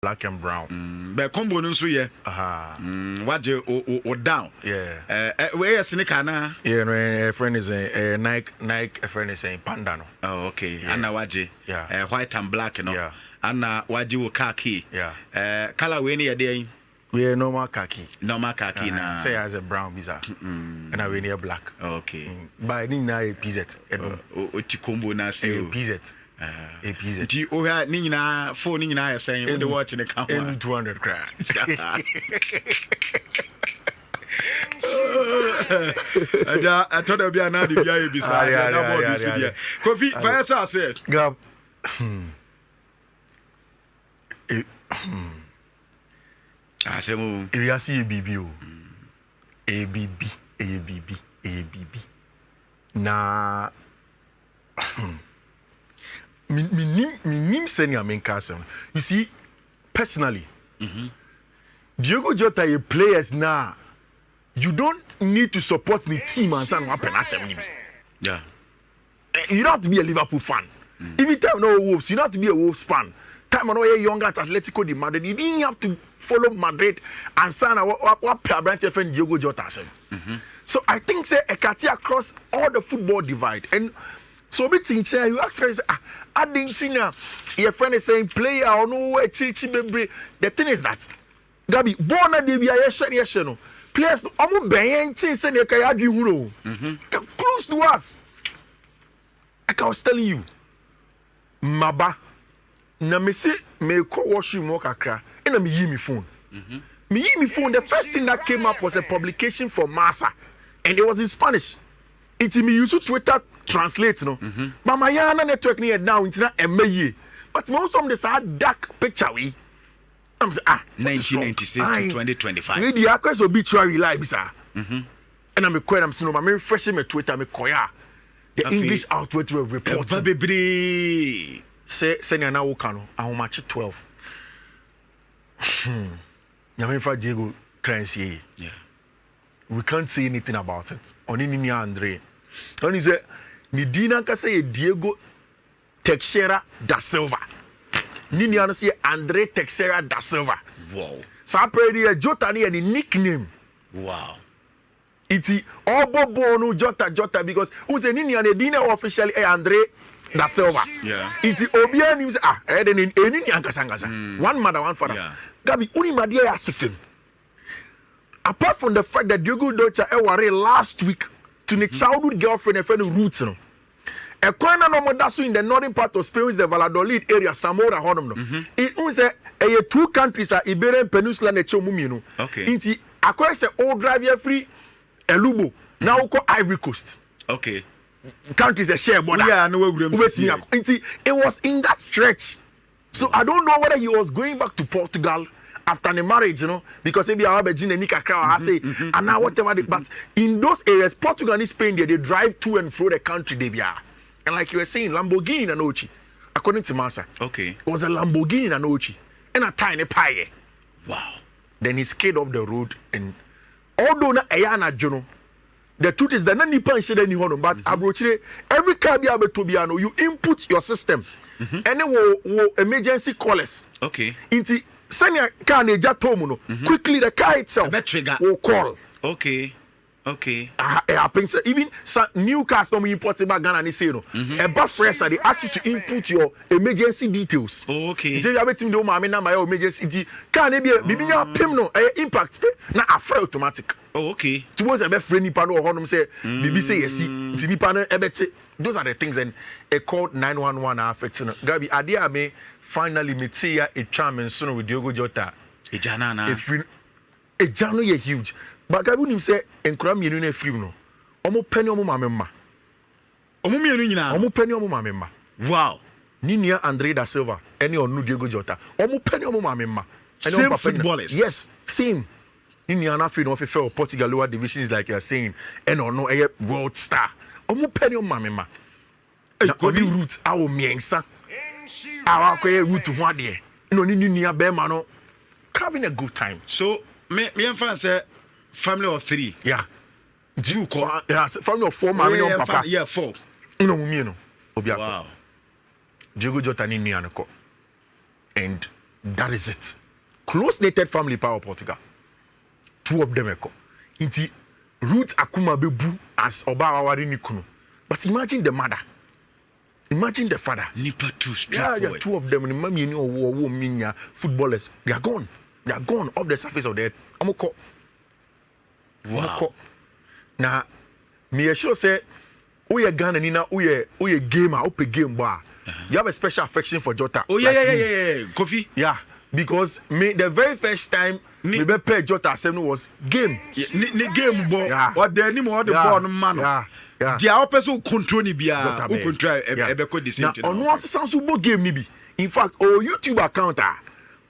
black and brown. But combo no so yeah. What you or down? Yeah. Where is sneaker na? Yeah, no, a friend is a Nike. A friend is a Panda. No. Oh, okay. Yeah. Anna waje. Yeah. White and black, you know. Yeah. Anna waje wo khaki. Yeah. Color we near there. We are normal khaki. Normal khaki na. Say as a brown visa. And I we near black. Okay. But I didn't know a PZ. O combo na say a PZ. A PZ. Ti o ha ni nyina phone ni nyina saying we the watch in the camera. 200 crowns. I told her be an adi be beside that board you see there. Kofi fire sir said. Gab. I say mo. If you see ABB. Na me send your main castle. You see, personally, Diogo Jota a players now. You don't need to support the team and say what happen. Yeah. You don't have to be a Liverpool fan. Every time no Wolves, you don't have to be a Wolves fan. Time when you're younger at Atletico de Madrid, you didn't have to follow Madrid and sign what branch friend Diogo Jota said. So I think say Ekati across all the football divide. And so bit in chair, you ask her, I didn't see now. Your friend is saying player or no way chichi. The thing is that Gabi, born a DB, yes, no. Players almost bang chasing a kayadu. They're close to us. Like I was telling you, Maba. Na me say me call wash you more kakra and me me phone. Me phone. The first thing that came up was a publication from Masa, and it was in Spanish. It's me use Twitter translate no. But my yana network near now it's not a but most of this are dark picture we. I'm say 1996 to 2025. We the acquest obituary live sir. And I'm quite I'm saying I'm refreshing my Twitter me koya. The English outlet will report. Say na wokano how much 12 Nyame Diego Clancy. Yeah, we can't say anything about it on any Andre and he said Nidina can say Diego Teixeira da Silva Nini ano say Andre Teixeira da Silva. Wow. Sa pretty Jota ni any nickname. Wow. It's all bono Jota because who's a Nini and Dina officially Andre da Silva. Yeah. It's Obia names then any ankasangasa. One mother, one father. Yeah. Gabi uni madia asifim. Apart from the fact that Diogo Jota were last week to the childhood girlfriend and friend roots no. A corner no modasu in the northern part of Spain is the Valladolid area, Zamora honum no. It was a two countries are Iberian Peninsula and Chomumi no. Okay. Inti across the old drive free Elubo. Now called Ivory Coast. Okay. Countries a share border. Yeah, no way. It was in that stretch. So I don't know whether he was going back to Portugal after the marriage, you know, because maybe I have a gene and I say, and now whatever. But in those areas, Portugal and Spain, they drive to and fro the country they be. And like you were saying, Lamborghini Nanochi, according to Masa, okay, it was a Lamborghini Nanochi and a tiny pie. Wow. Then he skated off the road, and although na ayana jono. The truth is that none nipa share any honor, but abrochire every car be able to be you input your system and then will emergency callers. Okay. Inti senior car neja tomu no quickly the car itself will call. Okay. Okay. Happens even new cars no import back Ghana ni say no. About fresh they ask you to input your emergency details. Oh, okay. Inti you betim do ma me na my emergency inti car ne be bibinya pim no impact na afre automatic. Oh, okay. Towards a friend nipa no honum say bibi say yesi nti nipa no ebete. Those are the things and a called 911 affect no. Gabi ade me finally me see ya a charm and soon with Diogo Jota. Ejana na. Ejano ye huge. But Gabi nim say enkura mienu na free no. Omo penny omo mamemma. Omo mienu nyina. Omo penny omo mamemma. Wow. Ninia Andre da Silva any onu Diogo Jota. Omo penny omo mamemma. Same footballers. Yes, same. Niana Fino of a Portugal lower division is like you're saying, and or no a world star. Omo penny on mamma. Only root our miensa. Our root to one day. No, Ninia Bermano having a good time. So, me and fan say family of 3. Yeah. Do call family of 4, mammy, papa. Yeah, 4. No, me no. Wow. Diogo Jota Nianako. And That is it. Close-knitted family power Portugal. 2 of them echo. Inti Ruth Akuma Bebu as Oba Awari Nikuno. But imagine the mother. Imagine the father. Nipa 2 yeah, 2 of them. Footballers. They are gone. They are gone off the surface of the earth. Amoko. Wow. Now, me sure say, Uye Ghana Nina, Uye gamer, Upe game bar. You have a special affection for Jota. Oh, yeah. Kofi. Yeah. Because the very first time me be pay Jota Assembly was game. Ni game ball. What the name of the ball man. Yeah. The opposite control ni bia. Who control ebeko the same thing. Now, ono sounds so game ni bi. In fact, YouTube account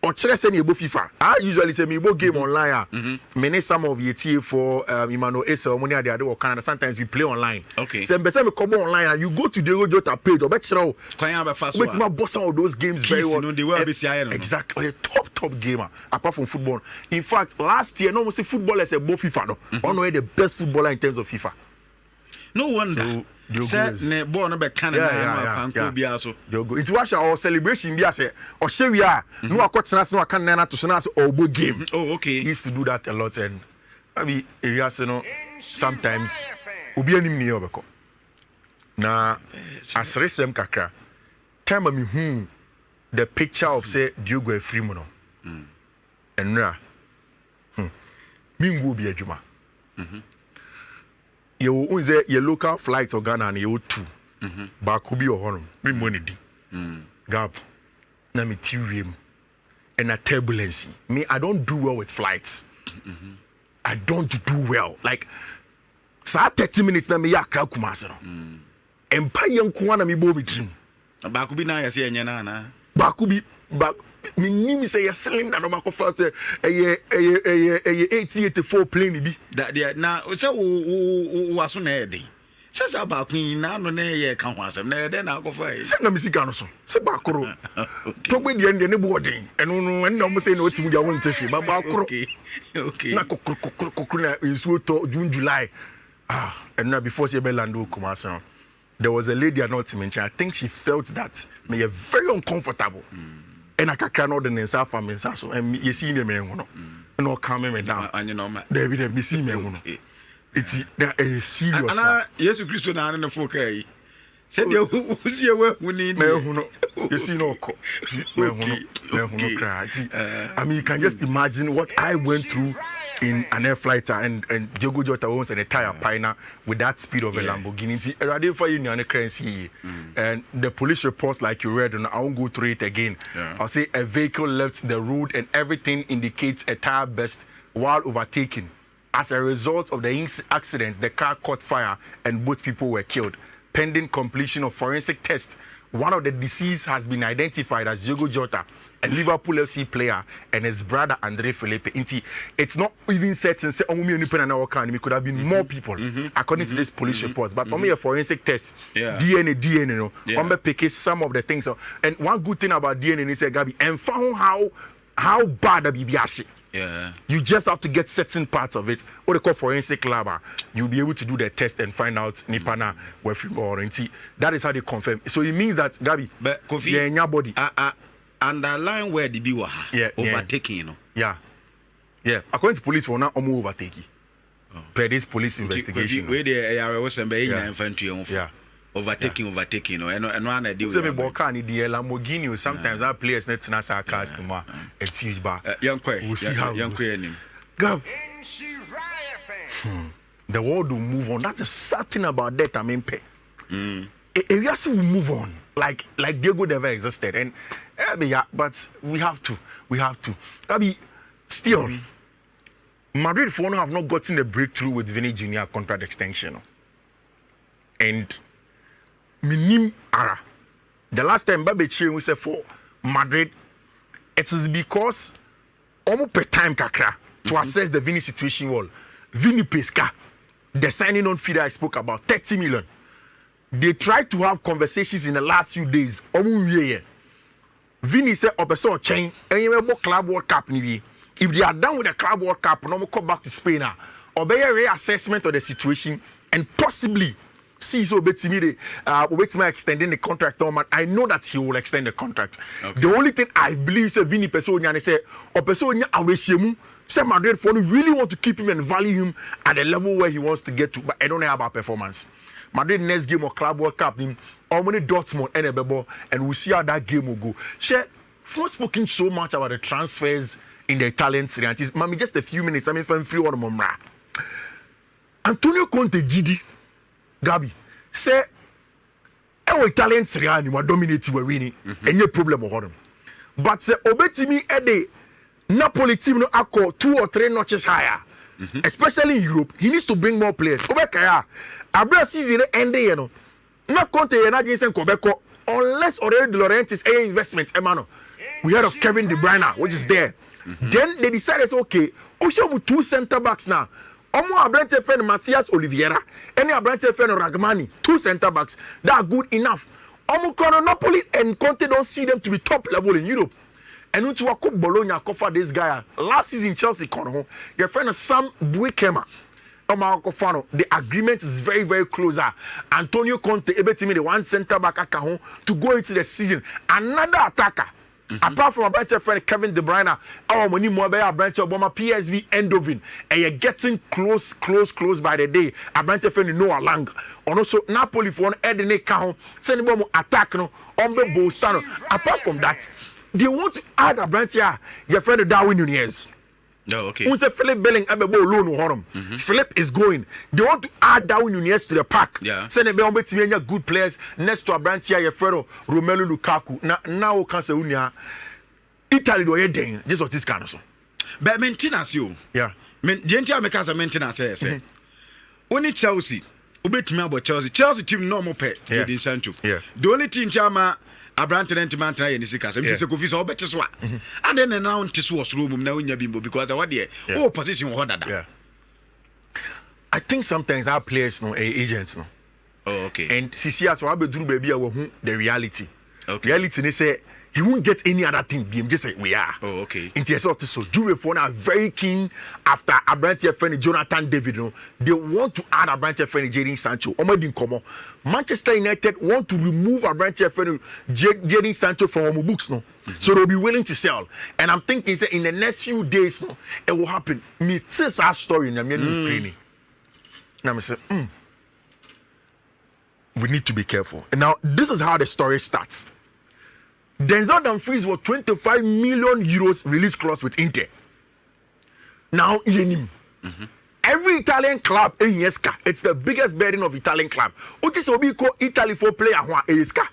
or say ni ebo FIFA. I usually say me ebo game online. Many some of your TA for Imano Esa money at the other Canada. Sometimes we play online. Okay. So me come online and you go to the Jota page or bet you fast. Wait, my boss all those games very well. They will be exactly a top gamer apart from football. In fact, last year no one say football as a both FIFA no. One the best footballer in terms of FIFA. No wonder. Say ne ball no be Canada can be also. It was our celebration be say or say we are no akotena no aka na to so na obo game. Oh okay. He used to do that a lot and maybe areas sometimes obi anim ne obeko. Na asresem kakra. Time me the picture of say Diogo Efrimu no. Enra. Mingu bi adwuma. You unze your local flights or Ghana and you 2. But could be your home. Me money di. Gap. Na me team. And a turbulence. Me, I don't do well with flights. I don't do well. Like, sa 30 minutes na me ya kra kumase no. Empire nko na me bo me dream. Ba could be na ya se nyana na. Ba could be ba me nimi say your cylinder no ma ko fa say 8084 plane bi that there na say wo so na e dey say ba kun na no na ye ka ho asem na e dey na ko fa e say na misika no so say ba koro to gbe die ne bo den eno no en na mo say na otimu dia won tefi ba koro okay na kokoro na insuo to June July and now before she be land o Kumasi no there was a lady at not mention I think she felt that me very uncomfortable. And I can't order in South Family, so and you see me, no, no, coming me down. And you know, David, me see me, it's a serious. And yes, Christian, and the folk, said you see a work we need. You see, no, I mean, you can just imagine what I went through in an air flight and Diogo Jota owns an entire pina with that speed of a Lamborghini. And the police reports, like you read, and I won't go through it again. I'll say a vehicle left the road and everything indicates a tire burst while overtaking. As a result of the accident, the car caught fire and both people were killed. Pending completion of forensic tests, one of the deceased has been identified as Diogo Jota, a Liverpool FC player, and his brother Andre Felipe. It's not even certain say it could have been more people according to these police reports. But only a forensic test, DNA, no, pick some of the things. And one good thing about DNA is Gabi and found how bad the BBS. Yeah. You just have to get certain parts of it. What they call forensic lab. You'll be able to do the test and find out Nipana where from or that is how they confirm. So it means that Gabi, but Kofi, in your body. Underline where the biwa overtaking, you know. Yeah. According to police, for now, overtaking. Per this police investigation. Where the ARO was infantry. Overtaking, you know, and one I deal with. Lamborghini, sometimes our players net to our cars tomorrow. It's huge bar. We'll see how young queen. Gav. The world will move on. That's a sad thing about that. I mean, areas will move on. Like Diego never existed. And but we have to. Still, Madrid for now have not gotten a breakthrough with Vinny Jr. contract extension. And Minim Ara. The last time Babe Chiri we said for Madrid, it is because almost per time kakra to assess the Vinny situation wall. Vinny Pesca, the signing on fee that I spoke about, 30 million. They tried to have conversations in the last few days. Vinny said, "Opeso chain, and you have Club World Cup. If they are done with the Club World Cup, no more come back to Spain. Or be a reassessment of the situation, and possibly see so betimi extending the contract on man. I know that he will extend the contract. Okay. The only thing I believe is Vini Pesonia say or Pesonia awesiemu say Madrid for really want to keep him and value him at the level where he wants to get to, but I don't know about performance. Madrid next game of Club World Cup him how many Dortmund and we'll see how that game will go. Share not spoken so much about the transfers in the Italian Serie A. Mami, just a few minutes. I mean, from free on Momra. Antonio Conte GD Gabi say our Italian Serie A ni wa dominate we winning. Any problem with him. But say obetimi ede Napoli team no accord 2 or 3 notches higher. Especially in Europe, he needs to bring more players. Obekaya, Abra season ending, you know. Not Conte and Adjacent Quebeco, unless already De Laurentiis a investment, Emano. We heard of Kevin De Bruyne, which is there. Then they decided, okay, also with 2 center backs now. Omo Abrante Fen Matthias Oliveira, any Abrante Fen Ragmani, 2 center backs, that are good enough. Omo Napoli and Conte don't see them to be top level in Europe. And into a cook Bologna cover this guy. Last season Chelsea Kono, your friend Sam Buikema. The agreement is very, very close. Antonio Conte ebetimi the 1 center back akaho to go into the season. Another attacker. Apart from a branch of friend Kevin De Bruyne, our money more by a branch of Obama PSV Eindhoven, and you're getting close by the day. A branch of friend Noah Lang. And also Napoli for one Edene Cajon, send them attack no on the Bolstano. Apart from that, they want to add a branch here, your friend Darwin Nunez. No, okay. Who's a Philip Belling loan Philip is going. They want to add Darwin Nunez to the pack. Yeah. Send a bell between good players next to a branch here, your friend Romelu Lukaku. Now can say Unia Italy do anything. Just what this kind of so. But maintenance you. Yeah. Gentle make us a maintenance say. Only Chelsea. Ubetimi about Chelsea team normal pay. Yeah. The only team chama Abrante and Mantra and Sikas. I'm just a coffee or better swat. And then announced this was room now in Yabimbo because I want the position or that. Yeah. I think sometimes our players know agents no. Oh, okay. And CCS will be baby the reality. Okay. Reality they say he won't get any other thing. Be just say we are. Oh, okay. In TSL so Juve for now very keen after Abrante friend Jonathan David. No, they want to add Abrante friend Jadon Sancho. Omedin Komo. Manchester United want to remove Abrante friend Jadon Sancho from our books. No, so they'll be willing to sell. And I'm thinking that in the next few days, no, it will happen. Me this our story in the training. Now I say, we need to be careful. And now this is how the story starts. Denzel Dumfries was 25 million euros release clause with Inter. Now, every Italian club in Yesca, it's the biggest burden of Italian club. Otis Obiko Italy for player Yesca.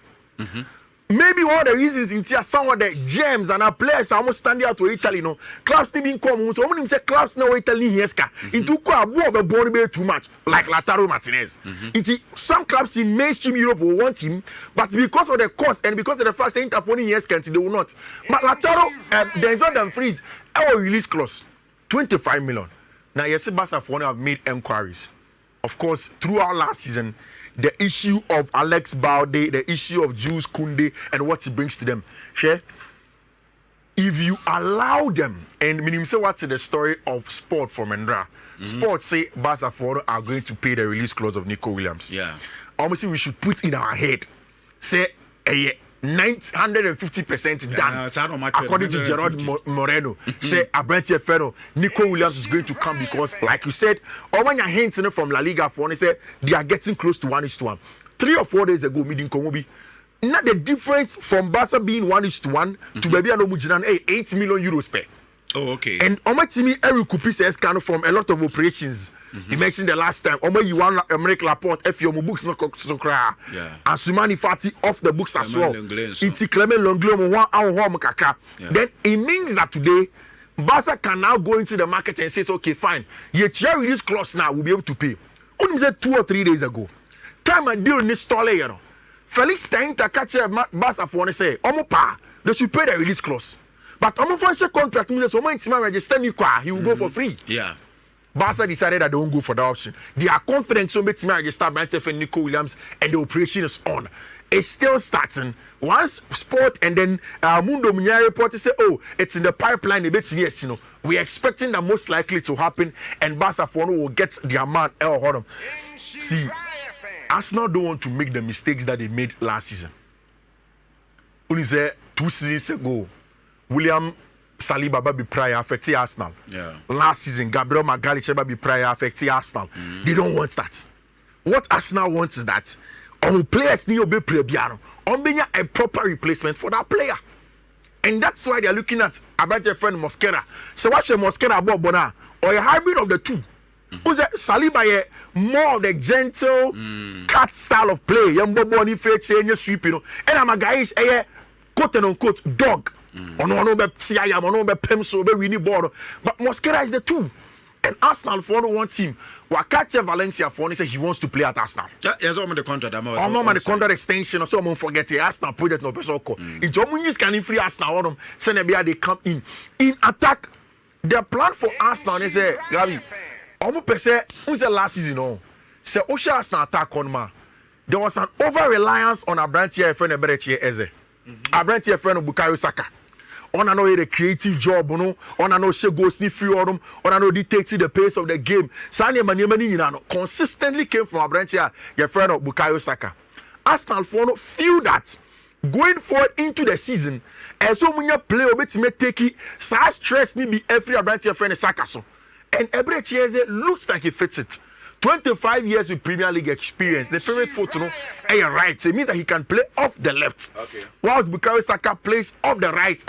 Maybe one of the reasons in here, some of the gems and our players are almost standing out to Italy. No clubs still being come. So when say clubs now Italy Yesca, into born too much, like Lautaro Martinez. Some clubs in mainstream Europe will want him, but because of the cost and because of the fact that Inter for Yesca, they will not. But Lautaro, Denzel Dumfries, our release clause, 25 million. Now yes, Barca have made inquiries. Of course, throughout last season, the issue of Alex Balde, the issue of Jules Koundé, and what he brings to them. Share. If you allow them, and meaning say what's the story of Sport from Mendra? Sport say Barca are going to pay the release clause of Nico Williams. Yeah. Obviously, we should put in our head, say, 950% done. According to Gerard Moreno, say Abrante Ferro, Nico Williams is going to come because, like you said, or when you're hinting from La Liga for, they say they are getting close to 1:1. 3 or 4 days ago, meeting Komobi. Not the difference from Barca being 1:1 to Baby and Omujinan, 8 million euros per. Oh, okay. And Omatimi Eric Kupi says kind of from a lot of operations. You mentioned the last time. Omo you want American Laporte if your books no so cry. Yeah. And Sumani Fati off the books as well. It's Clement Longley one kaka. Then it means that today Barca can now go into the market and says, okay, fine. Yet your release clause now will be able to pay. Only said 2 or 3 days ago. Time and deal in this stall, you know. Felix Stein to catch a Barca for say, Omo pa, they should pay the release clause. But Omo for contract means so much time register he will go for free. Yeah. Barca decided that they won't go for that option. They are confident so much time register Brandon and Nico Williams and the operation is on. It's still starting. Once Sport and then Mundo Nhyira report say, oh, it's in the pipeline a bit. Yes, you know, we're expecting that most likely to happen, and Barca will get their man El Hodom. See, Arsenal don't want to make the mistakes that they made last season. Only say 2 seasons ago, William Saliba baby prior affected Arsenal. Yeah. Last season, Gabriel Magalhaes baby prior affected Arsenal. They don't want that. What Arsenal wants is that on players need to be prebiano, on being a proper replacement for that player. And that's why they are looking at about your friend Mosquera. So what's your Mosquera about Bona? Or a hybrid of the two? Who's that Saliba more of the gentle cat style of play? Young Boboni face and you sweep, you know. And I'm a guy is a quote and unquote dog. On one of the CIM, on the Pemso, we need border. But Mosquera is the two. And Arsenal for wants him. Wakache Valencia for say he wants to play at Arsenal. Yes, I'm the contract. I'm on the contract extension, or someone forget the Arsenal project no person call. In Jomunis can free Arsenal or them. Senebia they come in attack. Their plan for Arsenal is a Gabi. Almost per se, who's the last season? No, say Osha Arsenal attack on ma. There was an over reliance on Abrantia friend Eberechi Eze. Abrantia friend Bukayo Saka. On know a creative job, no. On know she goes sniff free on know dictating the pace of the game. Sanya Mani consistently came from Abrantia, your friend of Bukayo Saka. Arsenal feel that going forward into the season, as so many players will take it, such stress need be every Abrantia friend Saka so. And Eberechi looks like he fits it. 25 years with Premier League experience. The favorite photo, no, right. So it means that he can play off the left. Okay. Whilst Bukayo Saka plays off the right.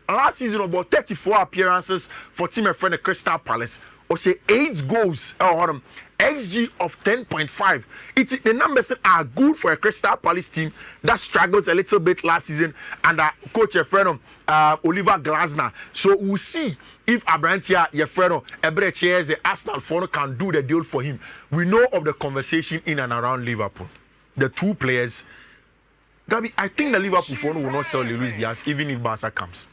Last season, about 34 appearances for team friend Crystal Palace. Or say 8 goals. XG of 10.5. The numbers are good for a Crystal Palace team that struggles a little bit last season under coach friend Oliver Glasner. So we'll see if Abrantia Yefreno Eberechi the Arsenal phone can do the deal for him. We know of the conversation in and around Liverpool. The two players. Gabi, I think the Liverpool phone will not sell Luis Diaz even if Barca comes.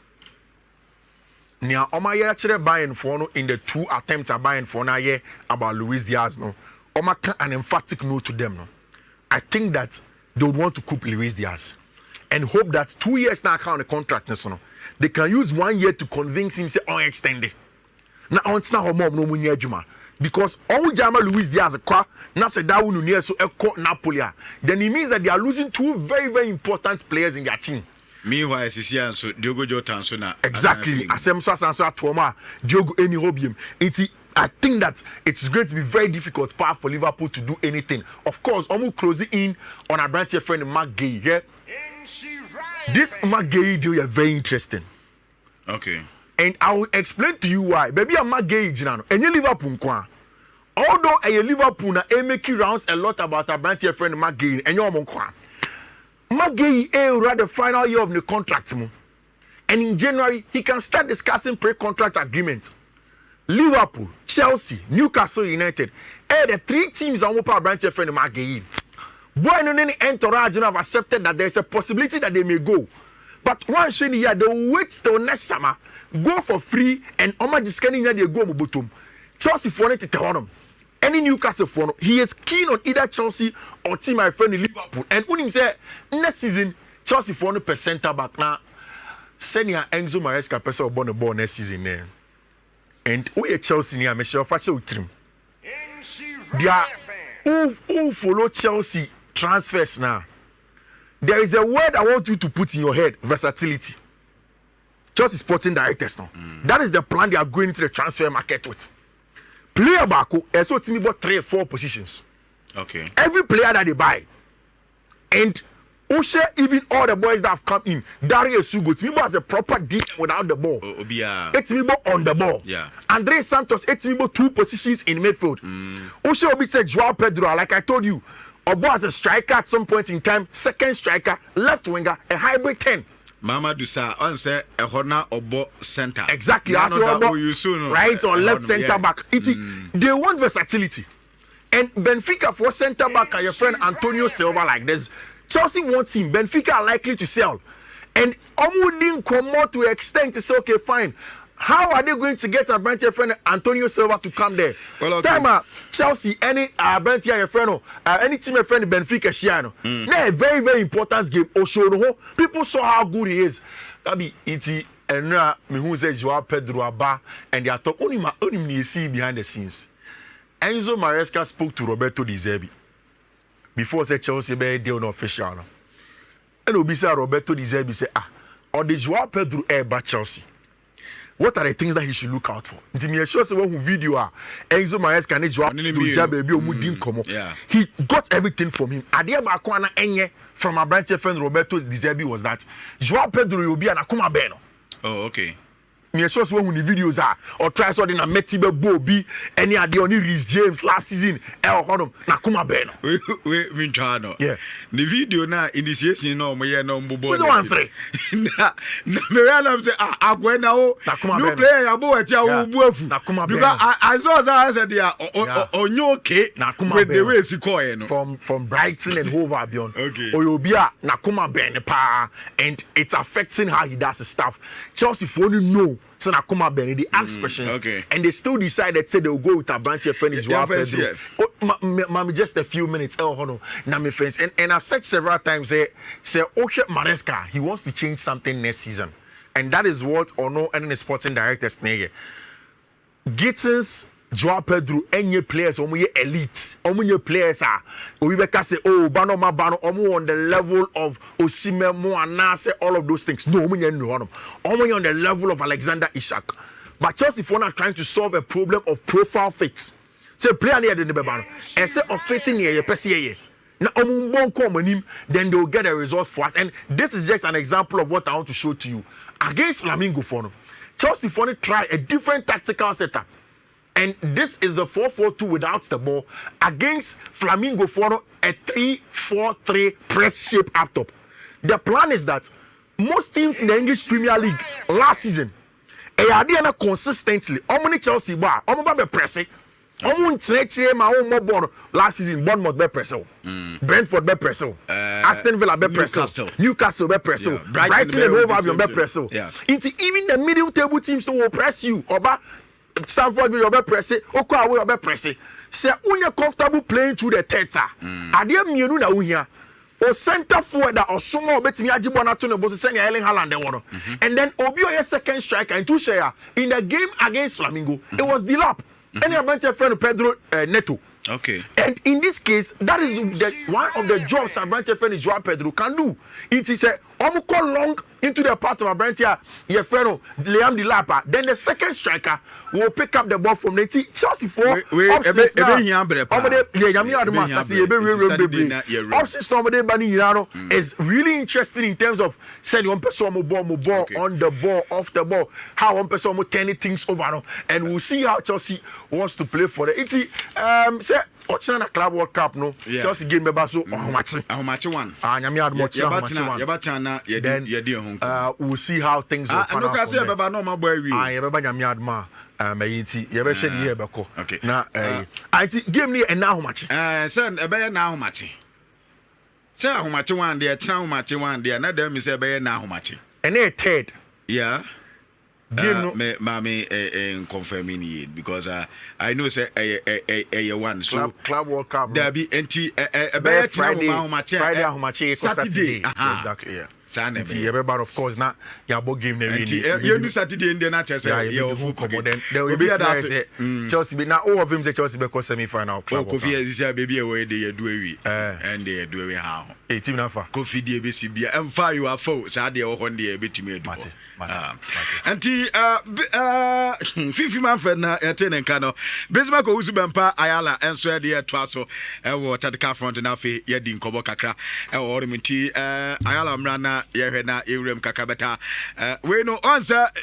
Nia Oma actually buying phone in the 2 attempts at buying phone about Luis Diaz no. Oma an emphatic no to them no. I think that they would want to keep Luis Diaz and hope that 2 years now count the contract no. They can use 1 year to convince him say on extend it. Now on now no munya juma because all Jama Luis Diaz kwa na se da wonu near so eko Napoli then it means that they are losing 2 very very important players in their team. Meanwhile, so Diogo Jota so na exactly asem so asanso atoma Diogo eni hobium I think that it's going to be very difficult for Liverpool to do anything. Of course, almost closing in on a branch friend Mark Gay. Yeah? This Mark Gay deal is very interesting. Okay. And I will explain to you why. Baby, I'm Mark Gay, and you Liverpool. Although a Liverpool na make rounds a lot about a branch friend Mark Gay, and you're Mark Gay the final year of the contract. And in January, he can start discussing pre-contract agreements. Liverpool, Chelsea, Newcastle United, the 3 teams on Whopper branch friend Mark-Gay. Boy, no any entourage have accepted that there's a possibility that they may go. But once in here, they'll wait till next summer, go for free, and Oma Jiskani they go bottom. Chelsea for it to tell them. Any Newcastle for he is keen on either Chelsea or team my friend in Liverpool. And when him say next season, Chelsea for 100% center back now. Senior Enzo Maresca person will born the ball next season there. And we at Chelsea near Michelle Fache with him. They are who follow Chelsea transfers now. There is a word I want you to put in your head: versatility. Chelsea sporting directors now. That is the plan they are going into the transfer market with. Player back, so to me about 3 or 4 positions. Okay. Every player that they buy, and Osha, even all the boys that have come in, Darius Sugo, to me as a proper deal without the ball. It's me on the ball. Yeah. Andre Santos, it's me 2 positions in midfield. Osha Obi said Joao Pedro, like I told you, Obo as a striker at some point in time, second striker, left winger, a hybrid 10. Mama Dusa, on say a Hona Obo center. Exactly. As Obo, right or left center back. They want versatility. And Benfica for center back are your friend Antonio Silva like this. Chelsea wants him. Benfica are likely to sell. And Omu didn't come more to extent to say, okay, fine. How are they going to get a branch friend Antonio Silva to come there? Well, okay. Time Chelsea, any branch friend, any team friend Benfica, Shiano. Now a very, very important game. Oshono, people saw how good he is. Gabi, iti and me who said Joao Pedro Abba, and they are talking only see behind the scenes. Enzo Maresca spoke to Roberto Di Zerbi. before say Chelsea be deal no official no. And obi say Roberto De Zerbi say or the Joao Pedro by Chelsea. What are the things that he should look out for? Nti me sure say one video Enzo Maresca and Joao Pedro baby omudin komo. He got everything from him. Ade ba ko na enye from a branch friend Roberto De Zerbi was that Joao Pedro obi na kuma be no. Oh, okay. Me sure say when the videos or try so na Metibe Bobi any ade oni Reece James last season hodom na kuma be no. We try no. Yeah. The video na initiation no mo ye no mbobo. What's the answer? Na me realize say agwena o. You play ya bo etia wo buafu. Na kuma be. Because I saw say they are onyo okay with the way she call no. From Brighton and Hove Albion. Okay. Oyobia na kuma be ne pa and it's affecting how he does his stuff. Chelsea for only know so na kuma be they ask questions and they still decided say they'll go with a branch friend is Joao Pedro. Just a few minutes na me friends and I've said several times say Oshe Maresca he wants to change something next season and that is what Ono and the sporting directors nege Gittins Joao Pedro any players omo elite omo players we be say bano omo on the level of Osimhen mo anase all of those things no omo on the level of Alexander Isak but Chelsea for not trying to solve a problem of profile fit say player near the bebano and say of fitting here pese na omo bon come him then they will get a result for us and this is just an example of what I want to show to you against Flamingo for no Chelsea for try a different tactical setup. And this is a 4-4-2 without the ball against Flamingo for a 3-4-3 press shape up top. The plan is that most teams in the English Premier League last season, they are consistently. How many Chelsea bar? How many pressing? How many my own ball last season? Bournemouth be pressing, Brentford be pressing, Aston Villa be pressing, Newcastle be pressing, Brighton and Hove Albion be pressing. Even the middle table teams to press you, Oba. Stanford will be pressing, Okwa will be pressing. Say, when comfortable playing through the third, Adia Mienu na uya, or center forward or someone betting Ajibona to the boss, send Erling Haaland, and then Obio a second striker and two share in the game against Flamingo. It was Dilap, and a bunch of friend Pedro Neto. Okay. And in this case, that is one of the jobs a branch friend Joao Pedro can do. It is a long into the part of a branch here, your friend Liam Dilapa. Then the second striker will pick up the ball from the Chelsea for is really interesting in terms of sending one person on the ball, off the ball, how one person will turn things over, and we'll see how Chelsea wants to play for it. Say Ochina Club World Cup no Chelsea game be so ahomache one nyame admo we'll see how things will pan out. Say beba no ma boy wi beba nyame admo mayinti ye be hwe de ye beko na anti game ni na ahomache say e be na ahomache say ahomache one dey tena ahomache one dey na dem say e be na ahomache and a third me confirming it because I know say a one so club World Cup there be anti Friday Saturday exactly everybody of course na yabo game na you Saturday in the na chese you full then we be say Chelsea be now all of him say Chelsea be semi final club Kofi is baby away dey do awi and dey do awi how team na fa Kofi dey be si bia emfa you are for say dey wo hon dey betimi adu anti Fiifi Manfred na etenenka no Bismarck Owusu Bempa Ayala enso dey to so e wo tactical front na fe ye di nkobo kakra e wo remti Ayala mra na ye hwe na ewrem kakra beta we no onsa